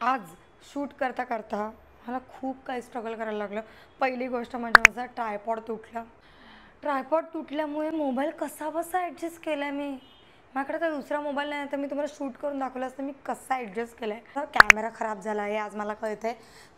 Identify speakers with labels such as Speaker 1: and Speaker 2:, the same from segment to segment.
Speaker 1: आज शूट करता करता मला खूप काही स्ट्रगल करायला लागलं. पहिली गोष्ट म्हणजे माझा ट्रायपॉड तुटला. ट्रायपॉड तुटल्यामुळे मोबाईल कसा बसा ॲडजस्ट केला आहे मी. माझ्याकडे तर दुसरा मोबाईल नाही, तर मी तुम्हाला शूट करून दाखवलं असतं मी कसा ॲडजस्ट केला आहे. कॅमेरा खराब झाला आहे आज मला कळतं आहे,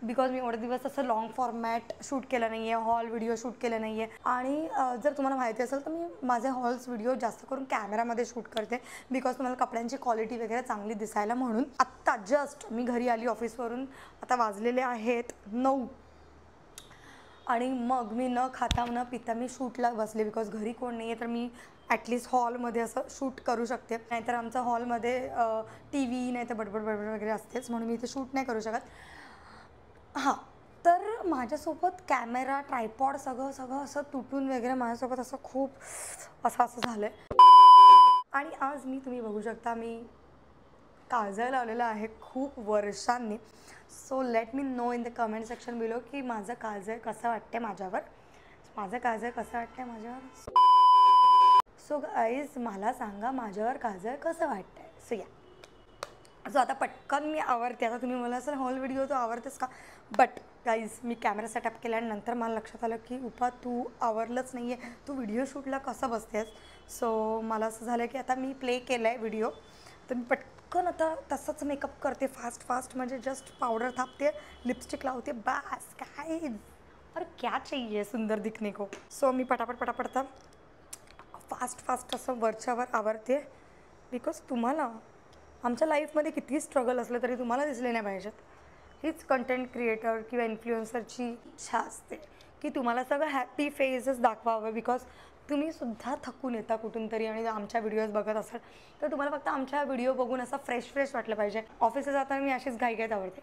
Speaker 1: बिकॉज मी एवढे दिवस असं लाँग फॉर्मॅट शूट केलं नाही आहे, हॉल व्हिडिओ शूट केलं नाही आहे. आणि जर तुम्हाला माहिती असेल तर मी माझे हॉल्स व्हिडिओ जास्त करून कॅमेरामध्ये शूट करते, बिकॉज तुम्हाला कपड्यांची क्वालिटी वगैरे चांगली दिसायला म्हणून. आत्ता जस्ट मी घरी आली ऑफिसवरून, आता वाजलेले आहेत 9 आणि मग मी न खाता न पिता मी शूटला बसले, बिकॉज घरी कोण नाही आहे तर मी ॲटलिस्ट हॉलमध्ये असं शूट करू शकते. नाहीतर आमच्या हॉलमध्ये टी व्ही नाही तर बडबड बडबड वगैरे असतेच, म्हणून मी इथे शूट नाही करू शकत. हां, तर माझ्यासोबत कॅमेरा ट्रायपॉड सगळं असं तुटून वगैरे माझ्यासोबत असं खूप असं झालं आहे. आणि आज तुम्ही बघू शकता मी काजळ लावलेलं आहे खूप वर्षांनी. So let me know in the comment section below की माझं काजळ कसं वाटते माझ्यावर, माझं काजळ कसं वाटतंय माझ्यावर. सो गाईज मला सांगा माझ्यावर काजळ कसं वाटतंय. सो या सो आता पटकन मी आवरते. आता तुम्ही मला असेल हॉल व्हिडिओ तू आवरतेस का, but guys me camera setup केल्यानंतर मला लक्षात आलं की उपा तू आवरलंच नाही आहे, तू व्हिडिओ शूटला कसं बसतेस. सो मला असं झालं की आता मी प्ले केलं आहे व्हिडिओ, तर मी पटकन आता तसंच मेकअप करते फास्ट म्हणजे जस्ट पावडर थापते, लिपस्टिक लावते, बस काय अरे क्या चाहिए सुंदर दिखने को. सो मी पटापट फास्ट असं वरच्यावर आवरते, बिकॉज तुम्हाला आमच्या लाईफमध्ये कितीही स्ट्रगल असलं तरी तुम्हाला दिसले नाही पाहिजेत. हीच कंटेंट क्रिएटर किंवा इन्फ्लुएन्सरची इच्छा असते की तुम्हाला सगळं हॅपी फेजेस दाखवावं, बिकॉज तुम्हीसुद्धा थकून येता कुठून तरी आणि आमच्या व्हिडिओज बघत असाल तर तुम्हाला फक्त आमच्या व्हिडिओ बघून असं फ्रेश वाटलं पाहिजे. ऑफिसला जाताना मी अशीच घाईघाईत आवडते,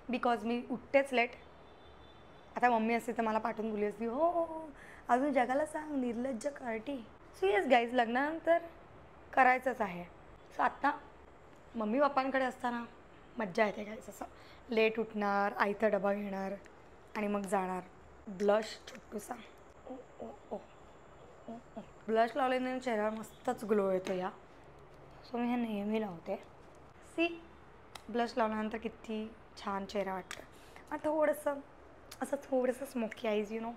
Speaker 1: बिकॉज मी उठतेच लेट. आता मम्मी असते तर मला पाठवून बोलली असती, हो अजून जगाला सांग निर्लज्ज कार्टी. सो येस गाईज, लग्नानंतर करायचंच आहे. सो आत्ता मम्मी पप्पांकडे असताना मज्जा येते गाईज, असं लेट उठणार, आईचा डबा घेणार आणि मग जाणार. ब्लश छोटूसा, ओ ओ ओ ओ ओ ब्लश लावल्याने चेहऱ्यावर मस्तच ग्लो येतो या. सो मी हे नेहमी लावते. सी ब्लश लावल्यानंतर किती छान चेहरा वाटतं. आता थोडंसं smoky eyes you know.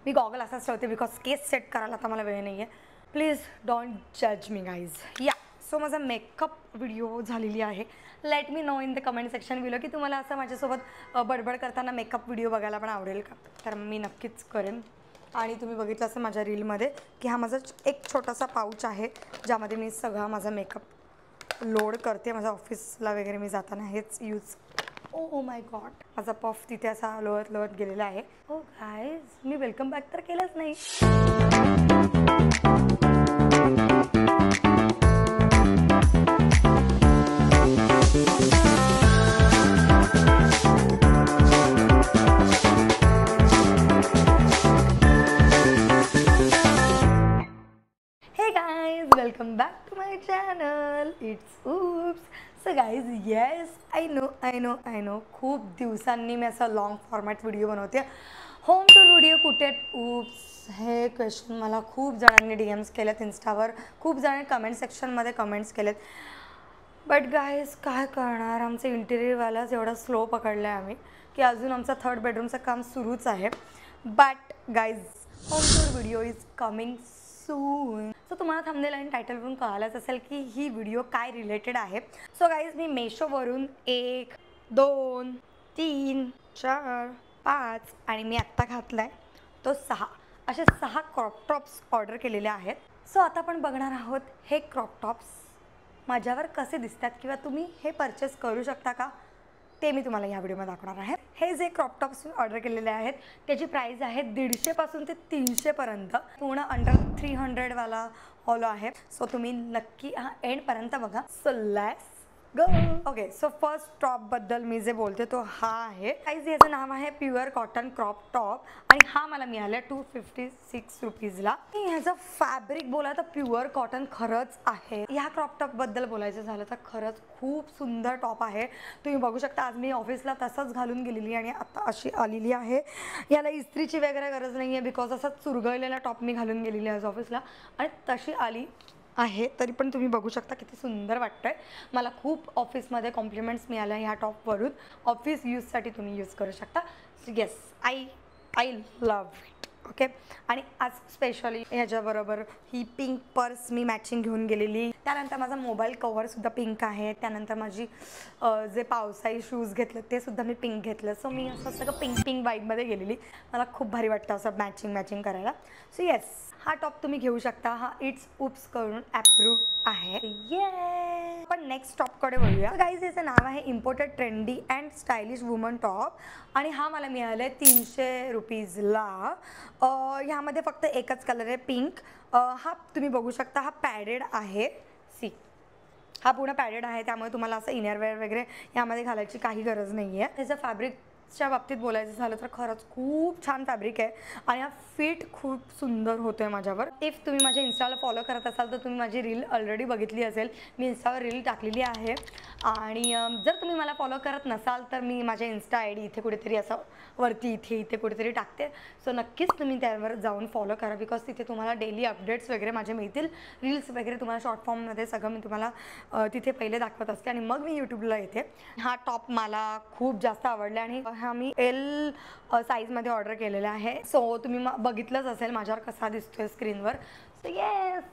Speaker 1: Me goggle असाच ठेवते बिकॉज केस सेट करायला आता मला वेळ नाही आहे. प्लीज डोंट जज मी गाईज. या सो माझा मेकअप व्हिडिओ झालेली आहे. Let me know in the comment section below की तुम्हाला असं माझ्यासोबत बडबड करताना मेकअप व्हिडिओ बघायला पण आवडेल का, तर मी नक्कीच करेन. आणि तुम्ही बघितलं असं माझ्या रीलमध्ये की हा माझा एक छोटासा पाऊच आहे ज्यामध्ये मी सगळा माझा मेकअप लोड करते. माझ्या ऑफिसला वगैरे मी जाताना हेच यूज. ओ माय गॉड, माझा पफ तिथे असा लोळत गेलेला आहे. हो गाईज, मी वेलकम बॅक तर केलंच नाही. Hey guys, welcome back to my channel, it's oops. So guys yes I know खूप दिवसांनी मी असं लाँग फॉर्मॅट व्हिडिओ बनवते. होम टूर व्हिडिओ कुठे ऊप्स, हे क्वेश्चन मला खूप जणांनी DMs केलेत इन्स्टावर, खूप जणांनी कमेंट सेक्शनमध्ये कमेंट्स केलेत. बट गाईज काय करणार, आमचं इंटिरियरवालाच एवढा स्लो पकडला आहे आम्ही की अजून आमचं 3rd बेडरूमचं काम सुरूच आहे. But guys home tour video is coming soon. So तुम्हाला थंबनेल आणि टायटलवरून कळालंच असेल की ही व्हिडिओ काय रिलेटेड आहे. सो गाईज मी मेशोवरून 1 2 3 4 5 आणि मी आत्ता घातला आहे तो 6 असे 6 क्रॉप टॉप्स ऑर्डर केलेले आहेत. सो आता आपण बघणार आहोत हे क्रॉप टॉप्स माझ्यावर कसे दिसतात किंवा तुम्ही हे परचेस करू शकता का, ते मी तुम्हाला ह्या व्हिडिओमध्ये दाखवणार आहे. हे जे क्रॉप टॉप्स ऑर्डर केलेले आहेत त्याची प्राईस आहे 150 पासून ते 300 पर्यंत. पूर्ण अंडर 300 वाला हॉल आहे. सो तुम्ही नक्की हा एंडपर्यंत बघा. So let's go. Okay, so first टॉपबद्दल मी जे बोलते तो हा आहे. गाईज याचं नाव आहे प्युअर कॉटन क्रॉप टॉप आणि हा मला मिळाला 256 रुपीजला. ह्याचं फॅब्रिक बोला तर प्युअर कॉटन खरंच आहे. ह्या क्रॉप टॉपबद्दल बोलायचं झालं तर खरंच खूप सुंदर टॉप आहे. तुम्ही बघू शकता आज मी ऑफिसला तसंच घालून गेलेली आणि आता अशी आलेली आहे. याला इस्त्रीची वगैरे गरज नाही आहे बिकॉज असा चुरगळलेला टॉप मी घालून गेलेली आहे आज ऑफिसला आणि तशी आली आहे, तरी पण तुम्ही बघू शकता किती सुंदर वाटतंय. मला खूप ऑफिसमध्ये कॉम्प्लिमेंट्स मिळाल्या ह्या टॉपवरून. ऑफिस यूजसाठी तुम्ही यूज करू शकता. Yes, I love it. Okay. आणि आज स्पेशली ह्याच्याबरोबर ही पिंक पर्स मी मॅचिंग घेऊन गेलेली. त्यानंतर माझा मोबाईल कव्हरसुद्धा पिंक आहे. त्यानंतर माझी जे पावसाळी शूज घेतले ते सुद्धा मी पिंक घेतलं. सो मी असं सगळं पिंक वाईबमध्ये गेलेली. मला खूप भारी वाटतं असं मॅचिंग करायला. सो येस, हा टॉप तुम्ही घेऊ शकता. हा इट्स उप्स करून अप्रूव्ड आहे. ये पण नेक्स्ट टॉपकडे वळूया. गाईज याचं नाव आहे imported trendy and stylish woman top. आणि हा मला मिळाला आहे 300 रुपीजला. ह्यामध्ये फक्त एकच कलर आहे, पिंक. हा तुम्ही बघू शकता, हा पॅडेड आहे. सी, हा पूर्ण पॅडेड आहे, त्यामुळे तुम्हाला असं इनरवेअर वगैरे यामध्ये घालायची काही गरज नाही आहे. त्याचं फॅब्रिकच्या बाबतीत बोलायचं झालं तर खरंच खूप छान फॅब्रिक आहे आणि हा फिट खूप सुंदर होतो आहे माझ्यावर. इफ तुम्ही माझ्या इन्स्टाला फॉलो करत असाल तर तुम्ही माझी रील ऑलरेडी बघितली असेल. मी इन्स्टावर रील टाकलेली आहे. आणि जर तुम्ही मला फॉलो करत नसाल तर मी माझ्या इन्स्टा आय डी इथे कुठेतरी असं वरती इथे कुठेतरी टाकते. सो नक्कीच तुम्ही त्यावर जाऊन फॉलो करा, बिकॉज तिथे तुम्हाला डेली अपडेट्स वगैरे माझे मिळतील. रील्स वगैरे तुम्हाला शॉर्ट फॉर्ममध्ये सगळं मी तुम्हाला तिथे पहिले दाखवत असते आणि मग मी यूट्यूबला येते. हा टॉप मला खूप जास्त आवडला आणि हा मी एल साईजमध्ये ऑर्डर केलेला आहे. सो तुम्ही बघितलंच असेल माझ्यावर कसा दिसतोय स्क्रीनवर. So yes,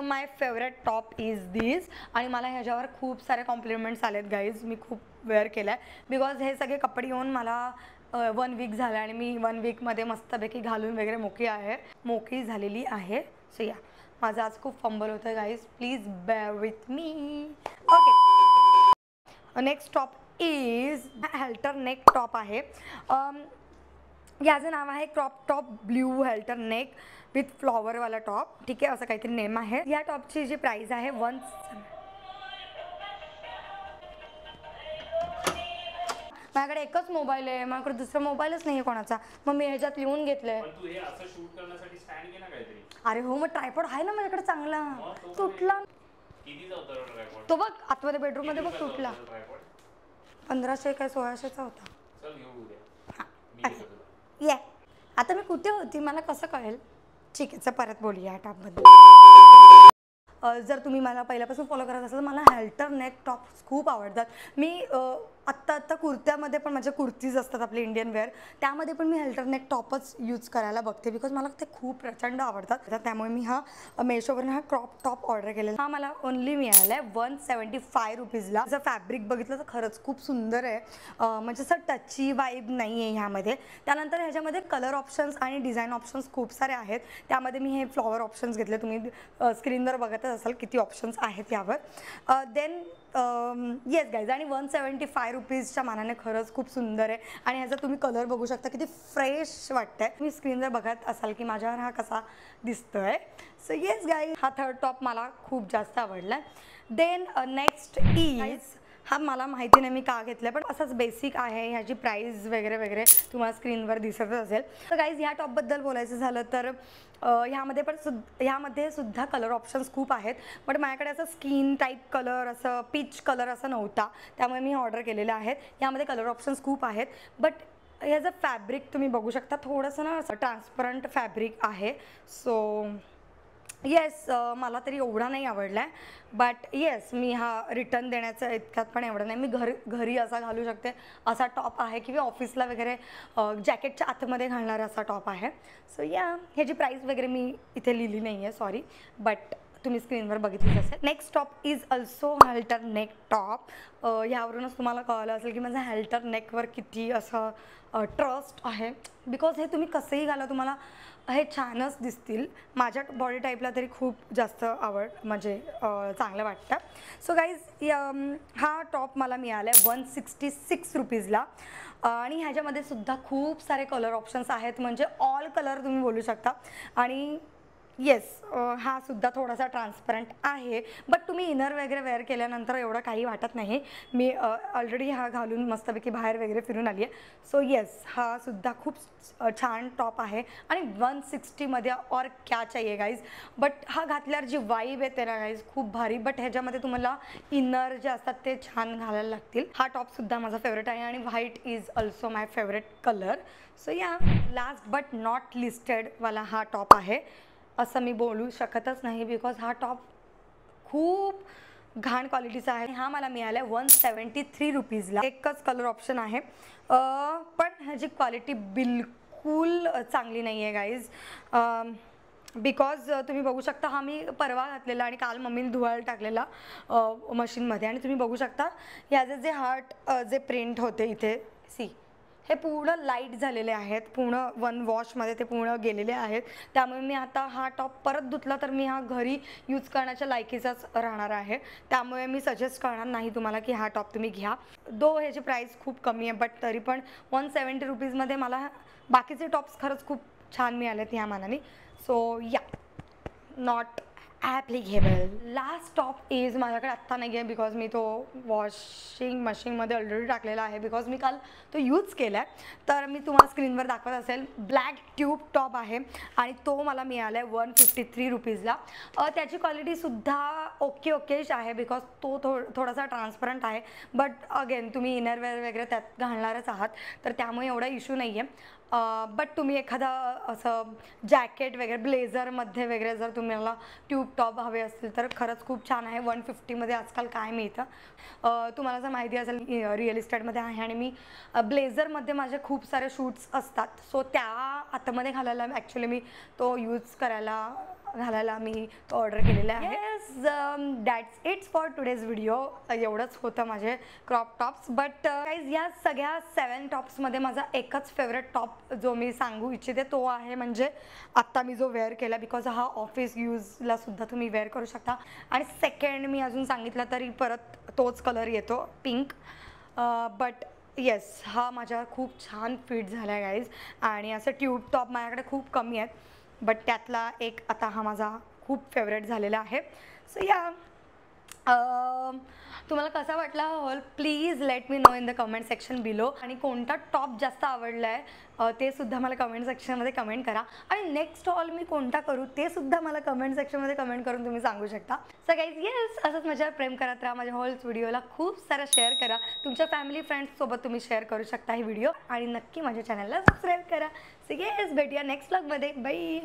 Speaker 1: my favourite top is this. आणि मला ह्याच्यावर खूप सारे कॉम्प्लिमेंट्स आलेत गाईज. मी खूप वेअर केलं आहे, बिकॉज हे सगळे कपडे येऊन मला 1 वीक झालं आणि मी 1 वीकमध्ये मस्तपैकी घालून वगैरे मोकळी झालेली आहे. सो या, माझं आज खूप फंबल होतं guys, please bear with me. Okay, next top is halter neck top आहे. याचं नाव आहे crop top blue halter neck with फ्लॉवरवाला टॉप. ठीक आहे, असं काहीतरी नेम आहे. या टॉपची जी प्राइस आहे माझ्याकडे एकच मोबाईल आहे, माझ्याकडे दुसरा मोबाईलच नाही आहे कोणाचा, मग मी ह्याच्यात लिहून घेतलंय. अरे हो, मग ट्रायपॉड आहे ना माझ्याकडे चांगला. तुटला तो बघ आतमध्ये बेडरूम मध्ये बघ, तुटला. 1500 काय 1600चा होता. ये आता मी कुठे होती मला कसं कळेल. ठीक आहे, परत बोलूया या टॉपबद्दल. जर तुम्ही मला पहिल्यापासून फॉलो करत असाल तर मला हेल्टर नेक टॉप्स खूप आवडतात. मी आत्ता कुर्त्यामध्ये पण माझ्या कुर्तीज असतात आपले इंडियन वेअर, त्यामध्ये पण मी हेल्टर नेक टॉपच यूज करायला बघते, बिकॉज मला ते खूप प्रचंड आवडतात. त्यामुळे मी हा मेशोवरून हा क्रॉप टॉप ऑर्डर केलेला. हा मला ओनली मिळाला आहे 175 रुपीजला. जर फॅब्रिक बघितलं तर खरंच खूप सुंदर आहे, म्हणजे असं टची वाईब नाही आहे ह्यामध्ये. त्यानंतर ह्याच्यामध्ये कलर ऑप्शन्स आणि डिझाईन ऑप्शन्स खूप सारे आहेत. त्यामध्ये मी हे फ्लॉवर ऑप्शन्स घेतले. तुम्ही स्क्रीनवर बघतच असाल किती ऑप्शन्स आहेत यावर. देन येस गाईज, आणि 175 रुपीजच्या मानाने खरंच खूप सुंदर आहे. आणि ह्याचा तुम्ही कलर बघू शकता किती फ्रेश वाटतंय. तुम्ही स्क्रीनवर बघत असाल की माझ्यावर हा कसा दिसतोय. सो येस गाईज, हा थर्ड टॉप मला खूप जास्त आवडला. देन नेक्स्ट इज, हा मला माहिती नाही मी का घेतलं, पण असंच बेसिक आहे. ह्याची प्राईस वगैरे तुम्हाला स्क्रीनवर दिसतच असेल. तर गाईज ह्या टॉपबद्दल बोलायचं झालं तर ह्यामध्ये सुद्धा कलर ऑप्शन्स खूप आहेत, बट माझ्याकडे असं स्किन टाईप कलर, असं पीच कलर असं नव्हता, त्यामुळे मी ऑर्डर केलेले आहेत. ह्यामध्ये कलर ऑप्शन्स खूप आहेत, बट ह्याचं फॅब्रिक तुम्ही बघू शकता थोडंसं ना ट्रान्सपरंट फॅब्रिक आहे. सो येस, मला तरी एवढा नाही आवडला आहे, बट येस मी हा रिटर्न देण्याचं इतक्यात पण एवढं नाही. मी घरी असा घालू शकते असा टॉप आहे, किंवा ऑफिसला वगैरे जॅकेटच्या आतमध्ये घालणारा असा टॉप आहे. सो या, ह्याची प्राईस वगैरे मी इथे लिहिली नाही आहे, सॉरी, बट तुम्ही स्क्रीनवर बघितलीच असेल. Next top is also halter neck top. ह्यावरूनच तुम्हाला कळलं असेल की माझा हेल्टर नेकवर किती असं ट्रस्ट आहे, बिकॉज हे तुम्ही कसंही घाला तुम्हाला हे छानच दिसतील. माझ्या बॉडी टाईपला तरी खूप जास्त म्हणजे चांगलं वाटतं. सो गाईज, हा टॉप मला मिळाला आहे 166 रुपीजला. आणि ह्याच्यामध्ये सुद्धा खूप सारे कलर ऑप्शन्स आहेत, म्हणजे ऑल कलर तुम्ही बोलू शकता. आणि येस, हा सुद्धा थोडासा ट्रान्सपरंट आहे, बट तुम्ही इनर वगैरे वेअर केल्यानंतर एवढं काही वाटत नाही. मी ऑलरेडी हा घालून मस्तपैकी बाहेर वगैरे फिरून आली आहे. सो येस, हा सुद्धा खूप छान टॉप आहे आणि 160मध्ये और क्या चाहिए गाईज. बट हा घातल्यावर जी वाईब येते ना गाईज खूप भारी, बट ह्याच्यामध्ये तुम्हाला इनर जे असतात ते छान घालायला लागतील. हा टॉपसुद्धा माझा फेवरेट आहे आणि white is also my favourite colour. So या, लास्ट बट नॉट लिस्टेडवाला हा टॉप आहे असं मी बोलू शकतच नाही, बिकॉज हा टॉप खूप घाण क्वालिटीचा आहे. हा मला मिळाला आहे 173 रुपीजला. एकच कलर ऑप्शन आहे, पण ह्याची क्वालिटी बिलकुल चांगली नाही आहे गाईज. बिकॉज तुम्ही बघू शकता, हा मी परवा घातलेला आणि काल मम्मीने धुवायला टाकलेला मशीनमध्ये. आणि तुम्ही बघू शकता ह्याचे जे हार्ट जे प्रिंट होते इथे, सी हे पूर्ण लाईट झालेले आहेत, पूर्ण वन वॉशमध्ये ते पूर्ण गेलेले आहेत. त्यामुळे मी आता हा टॉप परत धुतला तर मी हा घरी यूज करण्याच्या लायकीचाच राहणार आहे. त्यामुळे मी सजेस्ट करणार नाही तुम्हाला की हा टॉप तुम्ही घ्या. ह्याची प्राईस खूप कमी आहे, बट तरी पण 170 रुपीजमध्ये मला बाकीचे टॉप्स खरंच खूप छान मिळालेत ह्या मानाने. सो या, not applicable. Last top is माझ्याकडे आत्ता नाही आहे बिकॉज मी तो वॉशिंग मशीनमध्ये ऑलरेडी टाकलेला आहे, बिकॉज मी काल तो यूज केला आहे. तर मी तुम्हाला स्क्रीनवर दाखवत असेल, ब्लॅक ट्यूब टॉप आहे आणि तो मला मिळाला आहे 153 रुपीजला. त्याची क्वालिटीसुद्धा ओकेच आहे, बिकॉज तो थोडासा ट्रान्सपरंट आहे. बट अगेन तुम्ही इनरवेअर वगैरे त्यात घालणारच आहात, तर त्यामुळे एवढा इश्यू नाही आहे. बट तुम्ही एखादा असं जॅकेट वगैरे ब्लेझरमध्ये वगैरे जर तुम्हाला ट्यूब टॉप हवे असतील तर खरंच खूप छान आहे. 150मध्ये आजकाल काय मिळतं, तुम्हाला जर माहिती असेल रिअल इस्टेटमध्ये आहे आणि मी ब्लेझरमध्ये माझे खूप सारे शूट्स असतात. सो त्या आतमध्ये घालायला ॲक्च्युली मी तो घालायला मी तो ऑर्डर केलेला आहे. Yes, that's it's for today's video. एवढंच होतं माझे क्रॉप टॉप्स. बट गाईज या सगळ्या 7 टॉप्समध्ये माझा एकच फेवरेट टॉप जो मी सांगू इच्छिते तो आहे म्हणजे आत्ता मी जो वेअर केला, बिकॉज हा ऑफिस यूजला सुद्धा तुम्ही वेअर करू शकता. आणि सेकंड मी अजून सांगितलं तरी परत तोच कलर येतो, पिंक. बट येस, हा माझ्यावर खूप छान फिट झाला आहे गाईज. आणि असं ट्यूब टॉप माझ्याकडे खूप कमी आहेत, बट त्यातला एक आता हा माझा खूप फेवरेट झालेला आहे. सो या, तुम्हाला कसा वाटला हा hall, please let me know in the comment section below. आणि कोणता टॉप जास्त आवडला आहे ते सुद्धा मला कमेंट सेक्शनमध्ये कमेंट करा. आणि नेक्स्ट हॉल मी कोणता करू ते सुद्धा मला कमेंट सेक्शनमध्ये कमेंट करून तुम्ही सांगू शकता. सो गाईज येस, असंच माझ्यावर प्रेम करत राहा. माझ्या हॉल्स व्हिडिओला खूप सारं शेअर करा. तुमच्या फॅमिली फ्रेंड्ससोबत तुम्ही शेअर करू शकता ही व्हिडिओ. आणि नक्की माझ्या चॅनलला सबस्क्राईब करा. सो येस, भेटूया नेक्स्ट व्लॉगमध्ये. बाय.